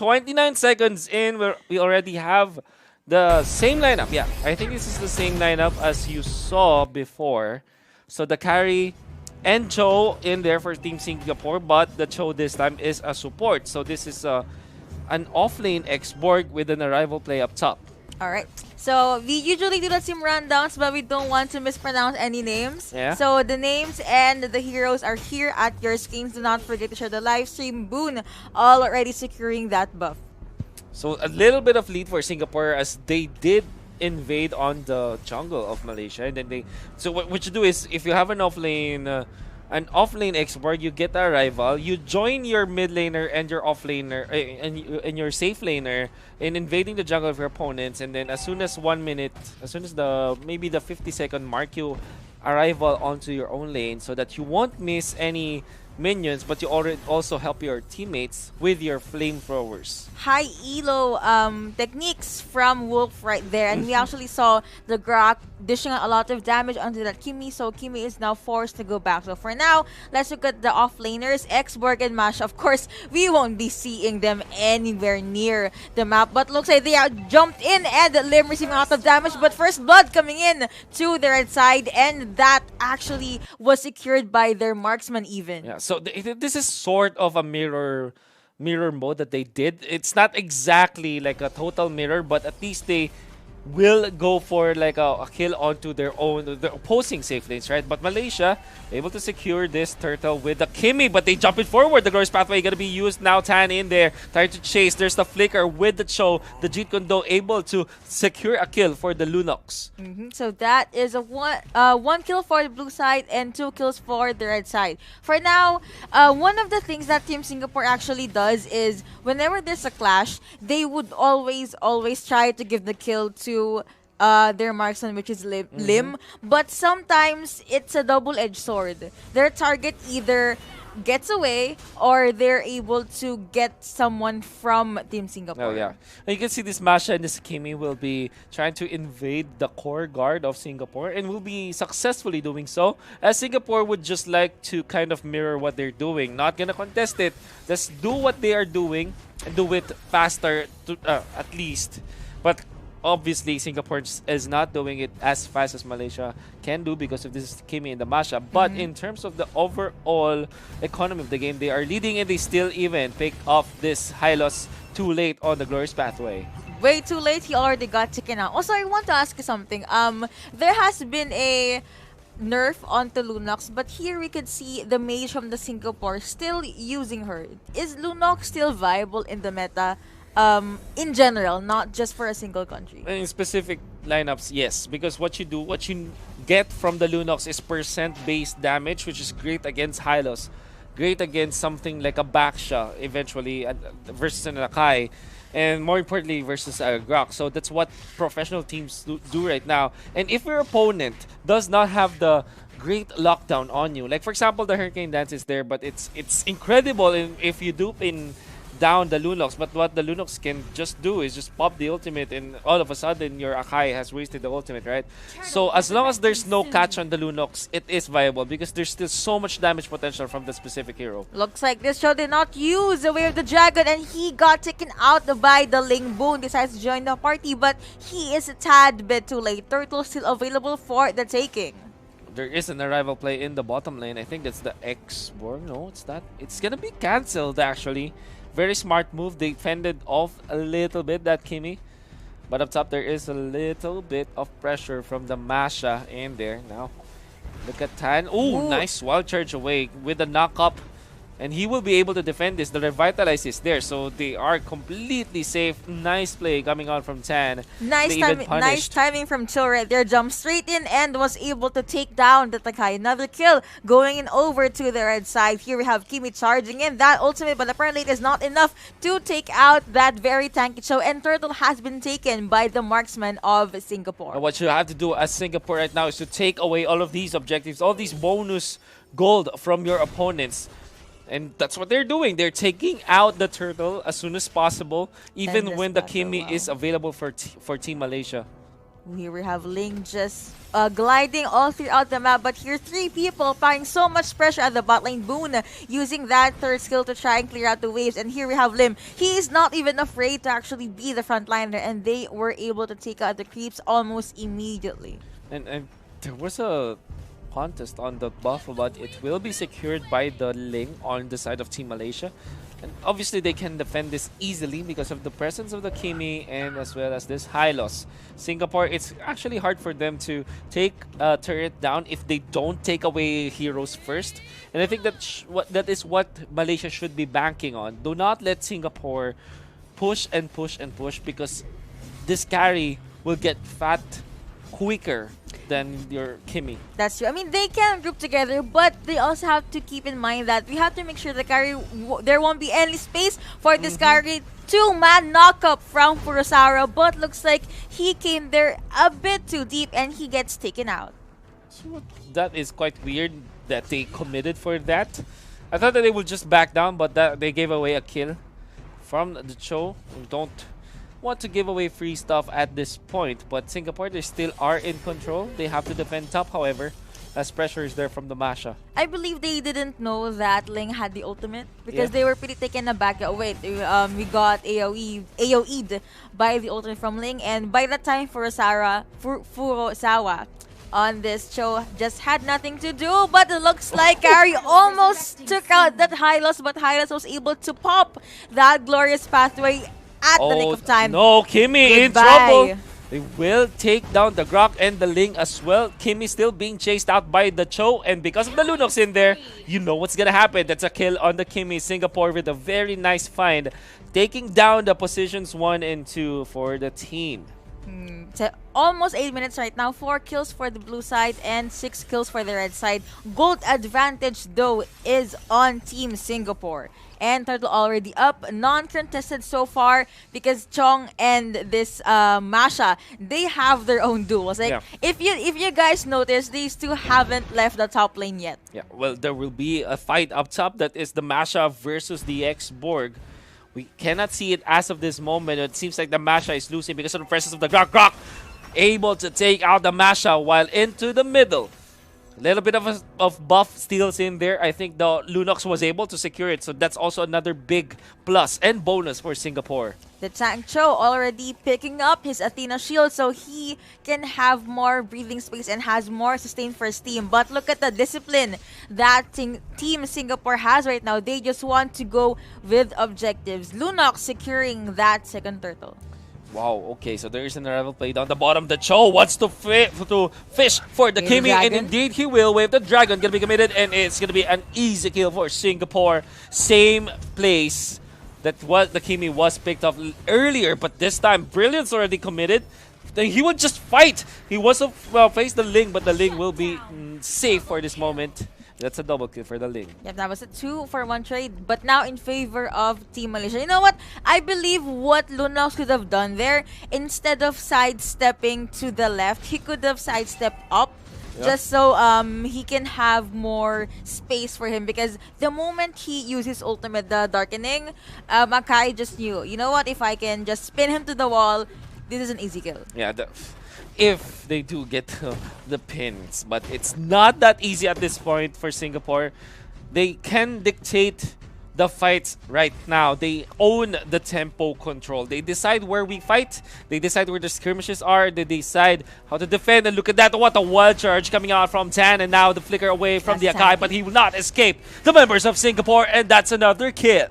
29 seconds in, we already have the same lineup. Yeah, I think this is the same lineup as you saw before. So the carry and Cho in there for Team Singapore, but the Cho this time is a support. So this is an offlane X-Borg with an arrival play up top. All right. So we usually do the team rundowns, but we don't want to mispronounce any names. Yeah. So the names and the heroes are here at your screens. Do not forget to share the live stream. Boon already securing that buff. So a little bit of lead for Singapore as they did invade on the jungle of Malaysia, and then what you do is if you have an offlane X-Borg, you get a rival, you join your mid laner and your offlaner and your safe laner in invading the jungle of your opponents, and then as soon as 1 minute, as soon as maybe the 50-second mark, you arrival onto your own lane so that you won't miss any minions, but you already also help your teammates with your flamethrowers. High elo techniques from Wolf right there, and we actually saw the Grok dishing out a lot of damage onto that Kimi, so Kimi is now forced to go back. So for now, let's look at the offlaners, X-Borg and Mash. Of course, we won't be seeing them anywhere near the map, but looks like they are jumped in and Lim receiving a lot of damage, but first blood coming in to the right side, and that actually was secured by their marksman even. Yeah, so this is sort of a mirror mode that they did. It's not exactly like a total mirror, but at least they will go for like a kill onto their opposing safe lanes, right? But Malaysia able to secure this turtle with the Kimi, but they jump it forward. The glorious pathway gonna be used now. Tan in there, trying to chase. There's the flicker with the Cho. The Jeet Kune Do able to secure a kill for the Lunox. So that is a one kill for the blue side and 2 kills for the red side. For now, one of the things that Team Singapore actually does is whenever there's a clash, they would always try to give the kill to their marksman, which is Lim. But sometimes it's a double-edged sword. Their target either gets away or they're able to get someone from Team Singapore. Oh yeah, and you can see this Masha and this Kimi will be trying to invade the core guard of Singapore and will be successfully doing so, as Singapore would just like to kind of mirror what they're doing. Not gonna contest it, just do what they are doing and do it faster at least. But obviously, Singapore is not doing it as fast as Malaysia can do because of this Kimi and the Masha. But in terms of the overall economy of the game, they are leading and they still even pick off this Hylos too late on the glorious pathway. Way too late, he already got taken out. Also, I want to ask you something. There has been a nerf onto Lunox, but here we could see the mage from the Singapore still using her. Is Lunox still viable in the meta? In general, not just for a single country. In specific lineups, yes, because what you get from the Lunox is percent-based damage, which is great against Hylos, great against something like a Baksha eventually versus an Akai, and more importantly versus a Grok. So that's what professional teams do right now. And if your opponent does not have the great lockdown on you, like for example the Hurricane Dance is there, but it's incredible if you dupe in down the Lunox, but what the Lunox can just do is just pop the ultimate and all of a sudden your Akai has wasted the ultimate, right? So as long as there's no catch on the Lunox, it is viable because there's still so much damage potential from the specific hero. Looks like this show did not use the Way of the Dragon and he got taken out by the Ling. Boon decides to join the party, but he is a tad bit too late. Turtle still available for the taking. There is an arrival play in the bottom lane. I think that's the X-Borg. No, it's not. It's gonna be cancelled actually. Very smart move. They fended off a little bit, that Kimi. But up top, there is a little bit of pressure from the Masha in there. Now, look at Tan. Ooh, nice wild charge away with the knock-up. And he will be able to defend this. The Revitalize is there, so they are completely safe. Nice play coming out from Tan. Nice timing from Cho right there. Jumped straight in and was able to take down the Takai. Another kill going in over to the red side. Here we have Kimi charging in that ultimate, but apparently it is not enough to take out that very tanky Cho. And Turtle has been taken by the marksman of Singapore. What you have to do as Singapore right now is to take away all of these objectives, all these bonus gold from your opponents. And that's what they're doing. They're taking out the Turtle as soon as possible, even when the Kimi is available for Team Malaysia. Here we have Ling just gliding all throughout the map, but here three people applying so much pressure at the bot lane. Boone using that third skill to try and clear out the waves, and here we have Lim. He is not even afraid to actually be the frontliner, and they were able to take out the creeps almost immediately. And there was a contest on the buff, but it will be secured by the Ling on the side of Team Malaysia. And obviously they can defend this easily because of the presence of the Kimi and as well as this Hylos. Singapore, it's actually hard for them to take a turret down if they don't take away heroes first. And I think that is what Malaysia should be banking on. Do not let Singapore push and push and push, because this carry will get fat quicker than your Kimi. That's true. I mean, they can group together, but they also have to keep in mind that we have to make sure the carry, there won't be any space for this carry. Two-man knock-up from Furusawa, but looks like he came there a bit too deep and he gets taken out. So that is quite weird that they committed for that. I thought that they would just back down, but that they gave away a kill from the Cho. Don't want to give away free stuff at this point, but Singapore, they still are in control. They have to defend top, however, as pressure is there from the Masha. I believe they didn't know that Ling had the ultimate because they were pretty taken aback. Oh, wait, we got AoE'd by the ultimate from Ling, and by that time, Furusawa on this show just had nothing to do, but it looks like Gary almost took out that Hylos, but Hylos was able to pop that glorious pathway at the nick of time. No, Kimi in trouble. They will take down the Grok and the Ling as well. Kimi still being chased out by the Cho, and because of the Lunox in there, you know what's gonna happen. That's a kill on the Kimi. Singapore with a very nice find, taking down the positions 1 and 2 for the team. So almost 8 minutes right now. 4 kills for the blue side and 6 kills for the red side. Gold advantage though is on Team Singapore. And Turtle already up, non-contested so far because Chong and this Masha, they have their own duels. Like if you guys notice, these two haven't left the top lane yet. Yeah, well, there will be a fight up top. That is the Masha versus the X-Borg. We cannot see it as of this moment. It seems like the Masha is losing because of the presence of the Grok. Able to take out the Masha while into the middle. A little bit of buff steals in there. I think the Lunox was able to secure it. So that's also another big plus and bonus for Singapore. The Tank Cho already picking up his Athena shield so he can have more breathing space and has more sustain for his team. But look at the discipline that Team Singapore has right now. They just want to go with objectives. Lunox securing that second turtle. Wow, okay, so there is an arrival play down the bottom. The Cho wants to fish for the Kimi, and indeed he will. Wave the dragon, gonna be committed, and it's gonna be an easy kill for Singapore. Same place that the Kimi was picked up earlier, but this time Brilliant's already committed. Then he would just fight. He was to face the Ling, but the Ling will be safe for this moment. That's a double kill for the Ling. Yep, that was a 2-for-1 trade, but now in favor of Team Malaysia. You know what? I believe what Lunox could have done there, instead of sidestepping to the left, he could have sidestepped up. Just so he can have more space for him, because the moment he uses ultimate, the Darkening, Akai just knew, you know what, if I can just spin him to the wall, this is an easy kill. Yeah, if they do get the pins, but it's not that easy at this point for Singapore. They can dictate the fights right now. They own the tempo control. They decide where we fight. They decide where the skirmishes are. They decide how to defend. And look at that. What a wild charge coming out from Tan. And now the flicker away from the Akai. But he will not escape the members of Singapore. And that's another kill.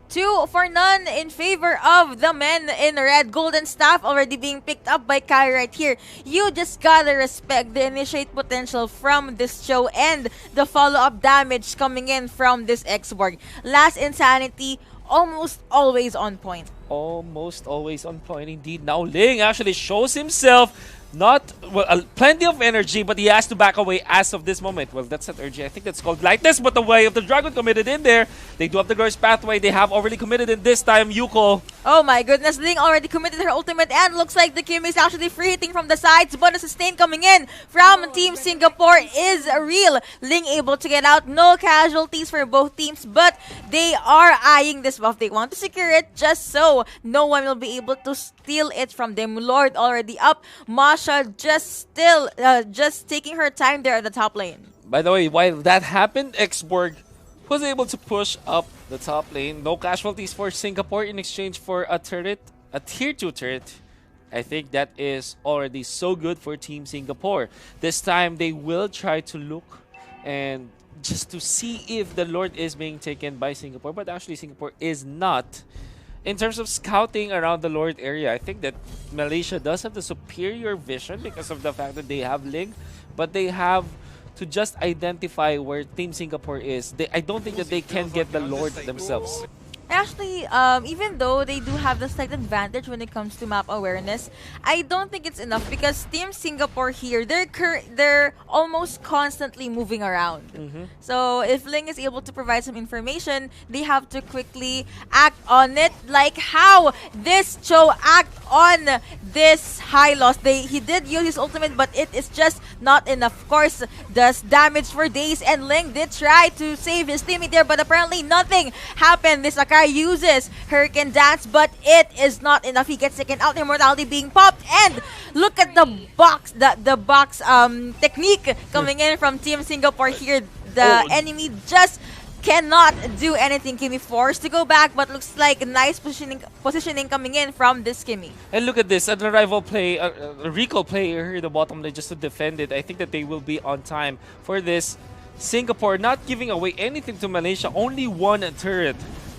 2-for-0 in favor of the men in red. Golden staff already being picked up by Kai right here. You just gotta respect the initiate potential from this show and the follow-up damage coming in from this X-Borg. Last Insanity, almost always on point. Almost always on point indeed. Now Ling actually shows himself. Not, well, plenty of energy, but he has to back away as of this moment. Well, that's not urgency. I think that's called lightness, but the way of the dragon committed in there. They do have the Glorious Pathway. They have already committed in this time. Yuko. Oh my goodness, Ling already committed her ultimate, and looks like the Kimi is actually free hitting from the sides, but a sustain coming in from Team Singapore is real. Ling able to get out. No casualties for both teams, but they are eyeing this buff. They want to secure it just so no one will be able to steal it from them. Lord already up. Masha just taking her time there at the top lane. By the way, while that happened, Xborg was able to push up the top lane. No casualties for Singapore in exchange for a turret, a tier 2 turret. I think that is already so good for Team Singapore. This time they will try to look and just to see if the Lord is being taken by Singapore, but actually Singapore is not. In terms of scouting around the Lord area, I think that Malaysia does have the superior vision because of the fact that they have Ling, but they have to just identify where Team Singapore is. I don't think that they can get the Lord themselves. Actually, even though they do have the slight advantage when it comes to map awareness, I don't think it's enough because Team Singapore here, they're almost constantly moving around. So if Ling is able to provide some information, they have to quickly act on it. Like how this Cho act on this Hylos. He did use his ultimate, but it is just not enough. Of course, does damage for days, and Ling did try to save his teammate there, but apparently nothing happened. This Akai uses Hurricane Dance, but it is not enough. He gets taken out, Immortality being popped, and look at the box, the box technique coming in from Team Singapore here. The enemy just cannot do anything. Kimmy forced to go back, but looks like a nice positioning coming in from this Kimmy. And look at this, an arrival play, a recall player in the bottom lane just to defend it. I think that they will be on time for this. Singapore not giving away anything to Malaysia, only one turret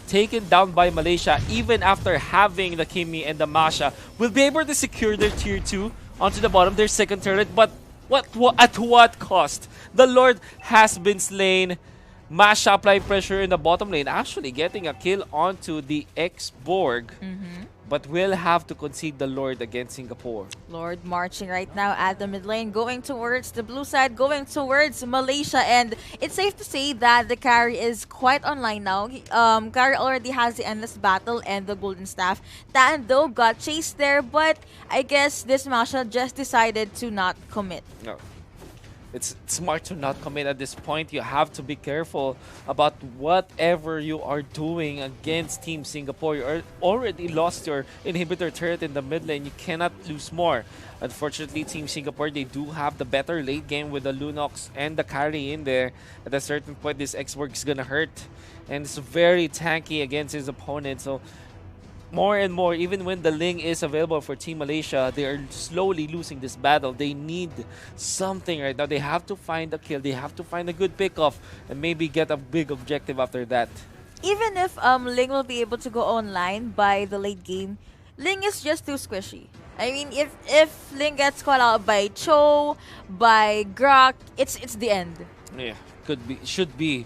taken down by Malaysia, even after having the Kimmy and the Masha, will be able to secure their tier 2 onto the bottom, their second turret, but at what cost? The Lord has been slain. Masha applying pressure in the bottom lane, actually getting a kill onto the Xborg, but will have to concede the Lord against Singapore. Lord marching right now at the mid lane, going towards the blue side, going towards Malaysia, and it's safe to say that the carry is quite online now. Carry already has the Endless Battle and the Golden Staff. Tan though got chased there, but I guess this Masha just decided to not commit. No. It's smart to not commit at this point. You have to be careful about whatever you are doing against Team Singapore. You already lost your inhibitor turret in the mid lane. You cannot lose more. Unfortunately, Team Singapore, they do have the better late game with the Lunox and the carry in there. At a certain point, this Xborg is gonna hurt. And it's very tanky against his opponent. So more and more, even when the Ling is available for Team Malaysia, they are slowly losing this battle. They need something right now. They have to find a kill. They have to find a good pickoff and maybe get a big objective after that. Even if Ling will be able to go online by the late game, Ling is just too squishy. I mean, if Ling gets caught out by Cho, by Grok, it's the end. Yeah, could be, should be.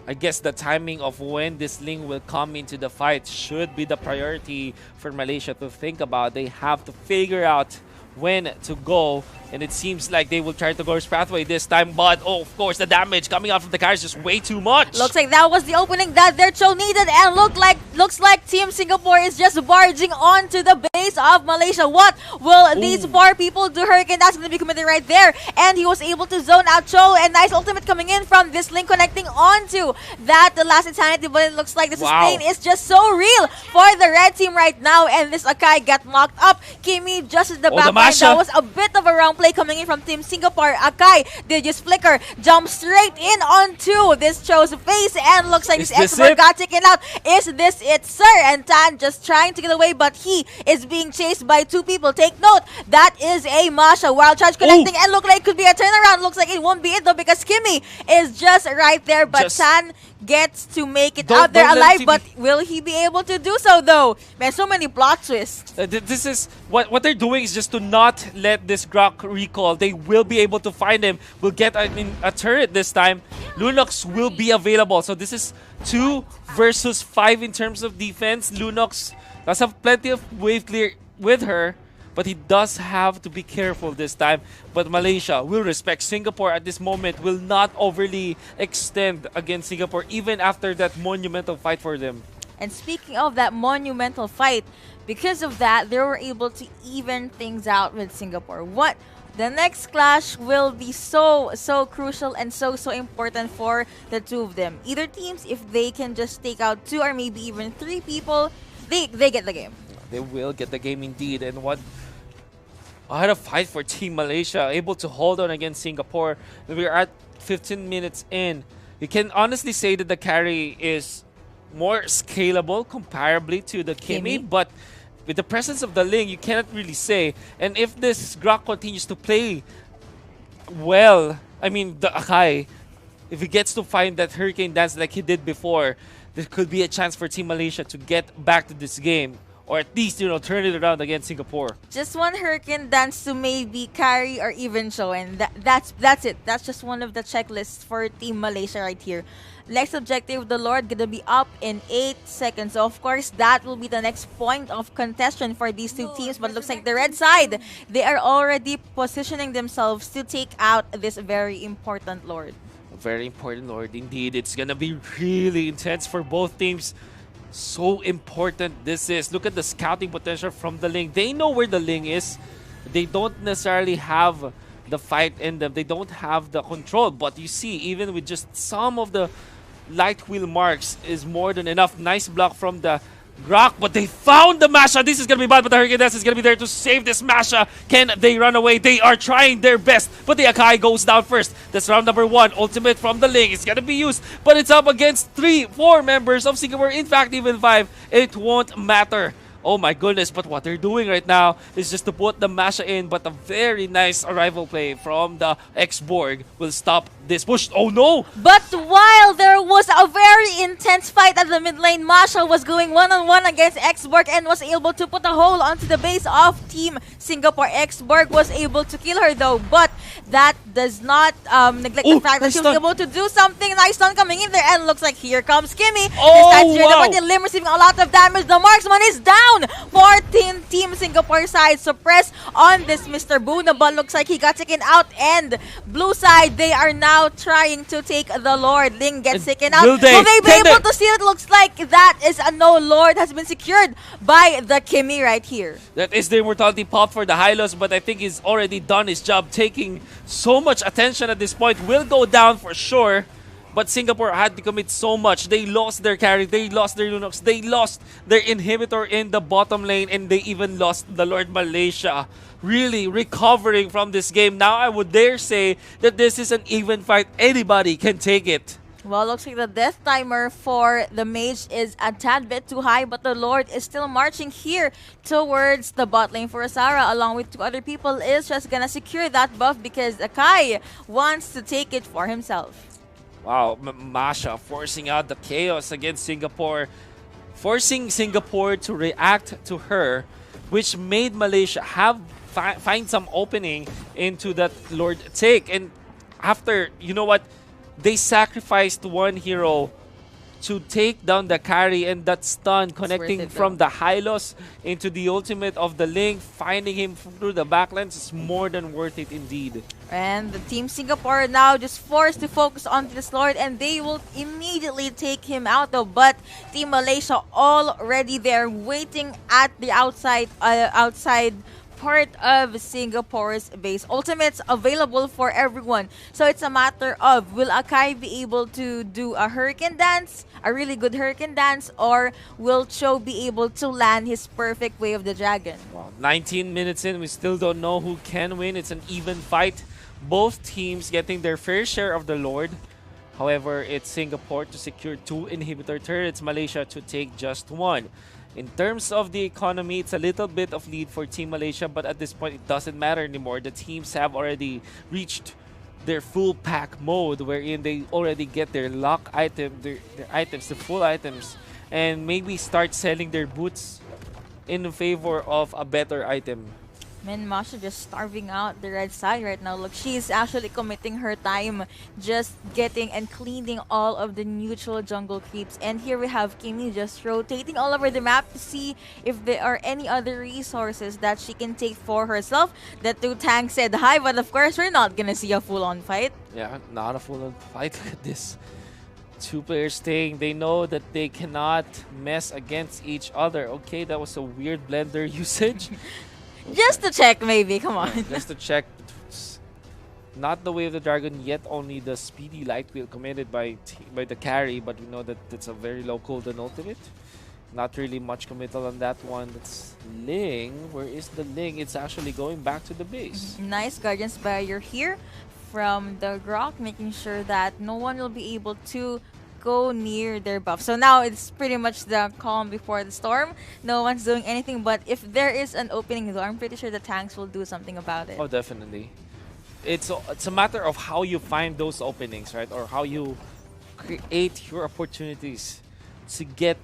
I guess the timing of when this Ling will come into the fight should be the priority for Malaysia to think about. They have to figure out when to go, and it seems like they will try to go pathway this time, but of course the damage coming out from the car is just way too much. Looks like that was the opening that their Cho needed, and looks like Team Singapore is just barging onto the base of Malaysia. What will these 4 people do? Hurricane, that's going to be committed right there, and he was able to zone out Cho, and nice ultimate coming in from this Link connecting onto that the last Insanity, but it looks like the sustain is just so real for the red team right now, and this Akai got locked up. Kimmy just at the back line. That was a bit of a wrong play coming in from Team Singapore. Akai did just flicker, jump straight in onto this Cho's face, and looks like this expert got taken out. Is this it, sir? And Tan just trying to get away, but he is being chased by 2 people. Take note, that is a Masha. Wild Charge connecting, and look like it could be a turnaround. Looks like it won't be it though, because Kimmy is just right there, but Tan gets to make it out there alive, but will he be able to do so though? Man, so many plot twists. This is what they're doing is just to not let this Grok recall. They will be able to find him. We'll get a turret this time. Lunox will be available. So this is 2 versus 5 in terms of defense. Lunox does have plenty of wave clear with her, but he does have to be careful this time. But Malaysia will respect Singapore at this moment, will not overly extend against Singapore even after that monumental fight for them. And speaking of that monumental fight, because of that, they were able to even things out with Singapore. What the next clash will be so crucial and so important for the 2 of them. Either teams, if they can just take out 2 or maybe even 3 people, they get the game. They will get the game indeed. And what a fight for Team Malaysia, able to hold on against Singapore. We're at 15 minutes in. You can honestly say that the carry is more scalable comparably to the Kimi, but with the presence of the Ling, you cannot really say. And if this Grok continues to play well, I mean, the Akai, if he gets to find that Hurricane Dance like he did before, there could be a chance for Team Malaysia to get back to this game. Or at least, turn it around against Singapore. Just one Hurricane Dance to maybe carry or even show, and that's it. That's just one of the checklists for Team Malaysia right here. Next objective, the Lord, gonna be up in 8 seconds. So of course, that will be the next point of contention for these two teams. But looks like the red side, they are already positioning themselves to take out this very important Lord. A very important Lord indeed. It's gonna be really intense for both teams. So important this is. Look at the scouting potential from the Ling. They know where the Ling is. They don't necessarily have the fight in them. They don't have the control. But you see, even with just some of the light wheel marks is more than enough. Nice block from the Grok, but they found the Masha. This is going to be bad, but the Hurricane Dance is going to be there to save this Masha. Can they run away? They are trying their best, but the Akai goes down first. That's round number 1. Ultimate from the Ling. It's going to be used, but it's up against 3-4 members of Singapore. In fact, even 5. It won't matter. Oh my goodness, but what they're doing right now is just to put the Masha in, but a very nice arrival play from the X-Borg will stop this push. Oh no! But while there was a very intense fight at the mid lane, Masha was going one-on-one against X-Borg and was able to put a hole onto the base of Team Singapore. X-Borg was able to kill her though, but that does not neglect the fact that she was able to do something. Nice stun coming in there, and looks like here comes Kimi. Oh, this time, the Lim receiving a lot of damage. The marksman is down for Team Singapore side. Suppress on this Mr. Boona, but looks like he got taken out. And blue side, they are now trying to take the Lord. Ling gets taken out. Will they be able to see it? Looks like that is a no. Lord has been secured by the Kimi right here. That is the immortality pop for the Hylos, but I think he's already done his job, taking so much attention at this point. Will go down for sure. But Singapore had to commit so much. They lost their carry, they lost their Lunox, they lost their inhibitor in the bottom lane, and they even lost the Lord Malaysia. Really recovering from this game. Now I would dare say that this is an even fight. Anybody can take it. Well, looks like the death timer for the mage is a tad bit too high, but the Lord is still marching here towards the bot lane for Asara, along with 2 other people, is just gonna secure that buff because Akai wants to take it for himself. Wow, Masha forcing out the chaos against Singapore, forcing Singapore to react to her, which made Malaysia find some opening into that Lord take. And after, you know what, they sacrificed one hero to take down the carry, and that stun connecting from the Hylos into the ultimate of the Ling, finding him through the backlines is more than worth it indeed. And the Team Singapore now just forced to focus on this Lord, and they will immediately take him out though. But Team Malaysia already there waiting at the outside part of Singapore's base. Ultimates available for everyone. So it's a matter of, will Akai be able to do a Hurricane Dance, a really good Hurricane Dance, or will Cho be able to land his perfect Way of the Dragon? Wow, 19 minutes in, we still don't know who can win. It's an even fight. Both teams getting their fair share of the Lord. However, it's Singapore to secure 2 inhibitor turrets, Malaysia to take just 1. In terms of the economy, it's a little bit of lead for Team Malaysia, but at this point, it doesn't matter anymore. The teams have already reached their full pack mode, wherein they already get their lock item, their items, the full items, and maybe start selling their boots in favor of a better item. Man, Masha just starving out the red side right now. Look, she's actually committing her time just getting and cleaning all of the neutral jungle creeps. And here we have Kimi just rotating all over the map to see if there are any other resources that she can take for herself. The 2 tanks said hi, but of course we're not gonna see a full-on fight. Yeah, not a full-on fight. Look at this. 2 players staying. They know that they cannot mess against each other. Okay, that was a weird blender usage. Just to check, maybe. Come on. Just to check. Not the Way of the Dragon yet. Only the speedy light wheel commanded by the carry, but we know that it's a very low cooldown ultimate. Not really much committal on that one. That's Ling. Where is the Ling? It's actually going back to the base. Nice Guardian's Barrier here from the Grok, making sure that no one will be able to go near their buff. So now it's pretty much the calm before the storm. No one's doing anything, but if there is an opening, though, I'm pretty sure the tanks will do something about it. Oh, definitely. It's a matter of how you find those openings, right? Or how you create your opportunities to get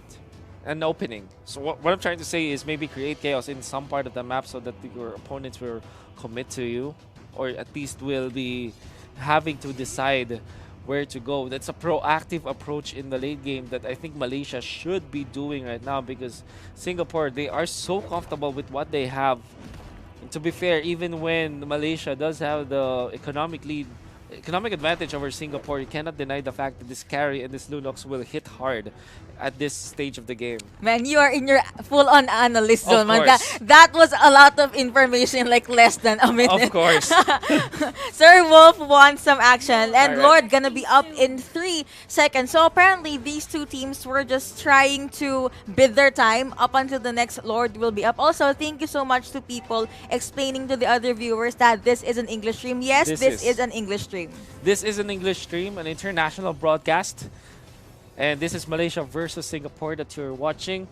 an opening. So what I'm trying to say is maybe create chaos in some part of the map so that your opponents will commit to you, or at least will be having to decide where to go. That's a proactive approach in the late game that I think Malaysia should be doing right now, because Singapore, they are so comfortable with what they have. And to be fair, even when Malaysia does have the economic advantage over Singapore, you cannot deny the fact that this carry and this Lunox will hit hard at this stage of the game. Man, you are in your full-on analyst zone, man. Course. That was a lot of information, like less than a minute. Of course. Sir Wolf wants some action, and Alright. Lord gonna be up in 3 seconds. So apparently, these two teams were just trying to bid their time up until the next Lord will be up. Also, thank you so much to people explaining to the other viewers that this is an English stream. Yes, this is an English stream. This is an English stream, an international broadcast. And this is Malaysia versus Singapore that you're watching.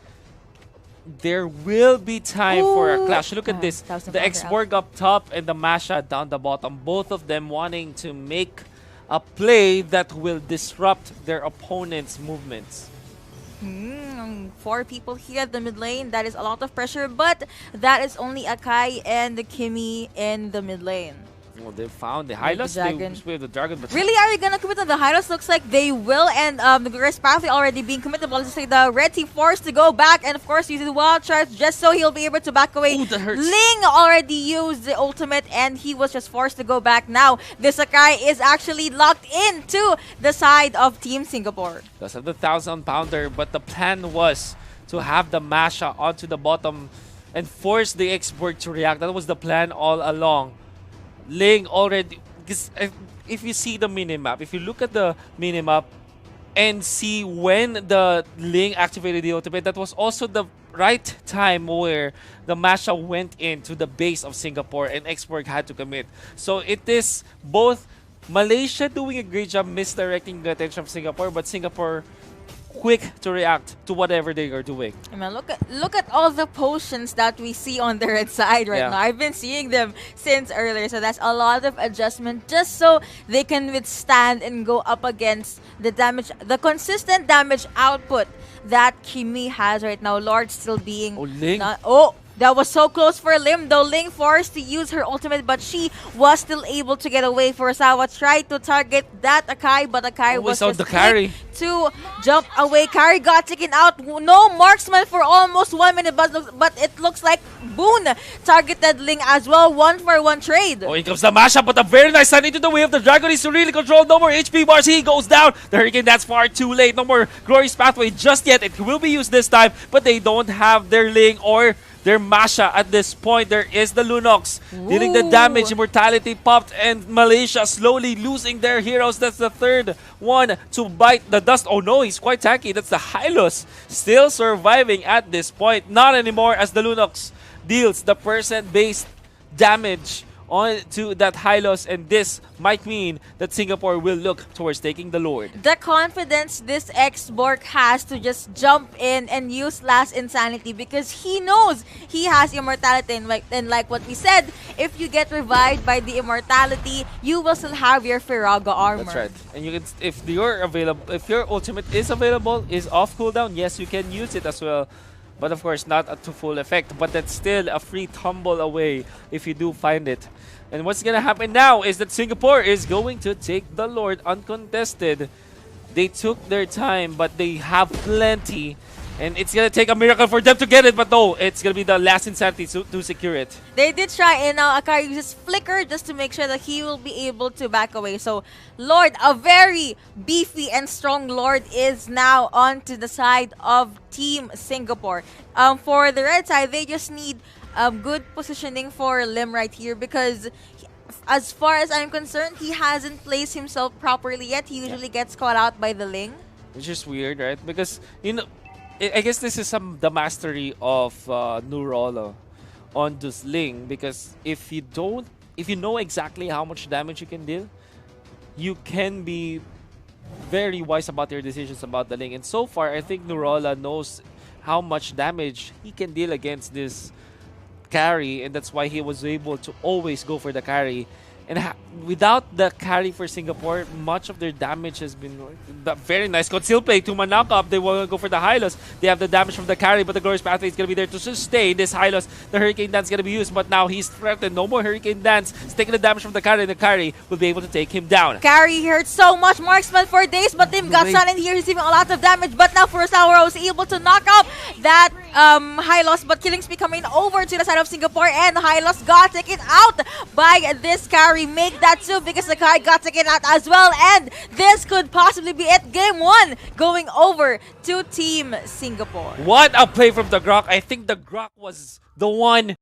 There will be time for a clash. Look at this. The X-Borg up top and the Masha down the bottom. Both of them wanting to make a play that will disrupt their opponent's movements. 4 people here at the mid lane. That is a lot of pressure, but that is only Akai and the Kimi in the mid lane. Well, they found the Hylos. They have the Dragon. But really, are you gonna commit on the Hylos? Looks like they will, and the Grace Pathway already being committed. But let's say the Red Team forced to go back, and of course using the Wild Charge just so he'll be able to back away. Ooh, that hurts. Ling already used the ultimate, and he was just forced to go back. Now the Sakai is actually locked into the side of Team Singapore. That's the 1,000-pounder, but the plan was to have the Masha onto the bottom and force the X-Borg to react. That was the plan all along. Ling already, because if you see the minimap, if you look at the minimap and see when the Ling activated the ultimate, that was also the right time where the Masha went into the base of Singapore and X-Borg had to commit. So it is both Malaysia doing a great job misdirecting the attention of Singapore, but Singapore quick to react to whatever they are doing. I mean, look at all the potions that we see on the red side right now. I've been seeing them since earlier, so that's a lot of adjustment just so they can withstand and go up against the damage, the consistent damage output that Kimi has right now. Lord still being that was so close for Lim, though. Ling forced to use her ultimate, but she was still able to get away. Furusawa tried to target that Akai, but Akai was just the carry to jump away. Carry got taken out. No marksman for almost 1 minute, but it looks like Boone targeted Ling as well. 1-for-1 trade. Oh, here comes the mashup, but a very nice side into the wave. The Dragon is to really control. No more HP bars. He goes down. The Hurricane, that's far too late. No more Glorious Pathway just yet. It will be used this time, but they don't have their Ling or their Masha at this point. There is the Lunox dealing the damage. Immortality popped, and Malaysia slowly losing their heroes. That's the third one to bite the dust. Oh no, he's quite tanky. That's the Hylos still surviving at this point. Not anymore, as the Lunox deals the percent-based damage on to that Hylos, and this might mean that Singapore will look towards taking the Lord. The confidence this X-Borg has to just jump in and use Last Insanity, because he knows he has immortality, and like what we said, if you get revived by the immortality, you will still have your Firaga armor. That's right. And you can, if your ultimate is available, is off cooldown, yes, you can use it as well. But of course, not to full effect. But that's still a free tumble away if you do find it. And what's going to happen now is that Singapore is going to take the Lord uncontested. They took their time, but they have plenty. And it's going to take a miracle for them to get it. But no, it's going to be the Last Insanity to secure it. They did try, and now Akari uses Flicker just to make sure that he will be able to back away. So, Lord, a very beefy and strong Lord, is now onto the side of Team Singapore. For the red side, they just need good positioning for Lim right here, because as far as I'm concerned, he hasn't placed himself properly yet. He usually gets caught out by the Ling. Which is weird, right? Because, you know, I guess this is the mastery of Nurolo on this Ling, because if you know exactly how much damage you can deal, you can be very wise about your decisions about the Ling. And so far, I think Nurola knows how much damage he can deal against this carry, and that's why he was able to always go for the carry. And without the carry for Singapore, much of their damage has been very nice. Conceal play, 2-man knockup. They want to go for the high loss. They have the damage from the carry, but the Glorious Pathway is going to be there to sustain this high loss. The Hurricane Dance is going to be used, but now he's threatened. No more Hurricane Dance. He's taking the damage from the carry, and the carry will be able to take him down. Carry hurt so much, marksman for days, but Tim got silent here, receiving a lot of damage. But now Furusawa was able to knock up that high loss, but Killing Spree coming over to the side of Singapore, and high loss got taken out by this carry. Make that too, because the guy got taken out as well, and this could possibly be it. Game 1 going over to Team Singapore. What a play from the Grok. I think the Grok was the one